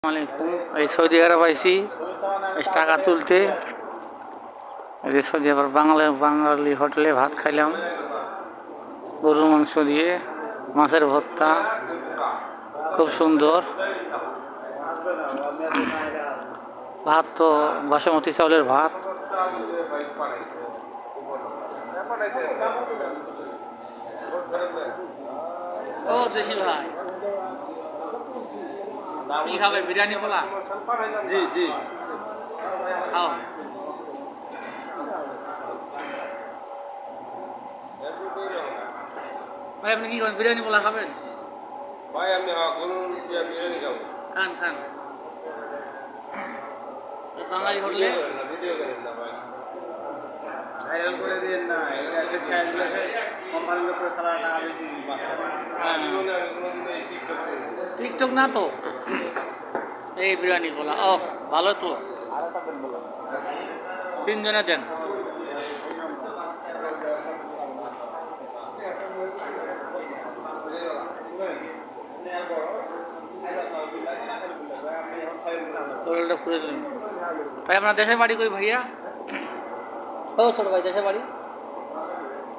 আলাইকুম। এই সৌদি আরব আইসি টাকা তুলতে। এই যে সৌদি আরব বাঙালি হোটেলে ভাত খাইলাম, গরুর মাংস দিয়ে মাছের ভর্তা, খুব সুন্দর ভাত। তো বাসমতি চাউলের ভাত। ও দেশি ভাই, কি খাবে? বিরিয়ানি বলা? জি জি খাও। ভাই আপনি কি খাবেন? বিরিয়ানি বলা খাবেন? ভাই আমি গরুর বিরিয়ানি খাবো। খান খান। বাঙালি হোটেলে ভিডিও করেন না ভাই, ভাইরাল করে দিন না। এটা কোম্পানির উপরে সারা টাকা বেশি টিকটক না তো। এই বিরিয়ানি বলা, ও ভালো তো। তিনজনে দেন। হোটেলটা খুলে দিন ভাই। আপনার দেশের বাড়ি কই ভাইয়া? ও ছোট ভাই, দেশের বাড়ি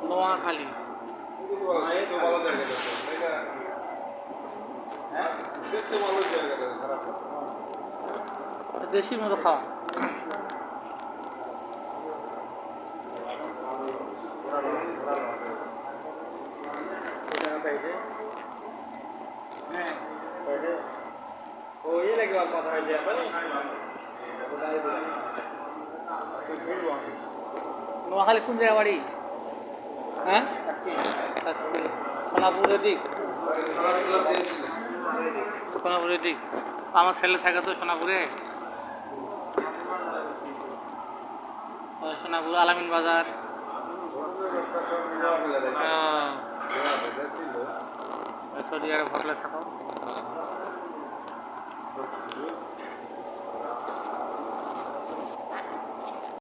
নোয়াখালী। দেশি মতো খাওয়া। নোয়াখালী কোন জায়গা বাড়ি? হ্যাঁ, সোনাপুরের দিক। সোনাপুরের দিক। আমার ছেলে থাকে তো সোনাপুরে। সোনাপুর আলামিন বাজার। সৌদি আরব হোটেলে থাকো।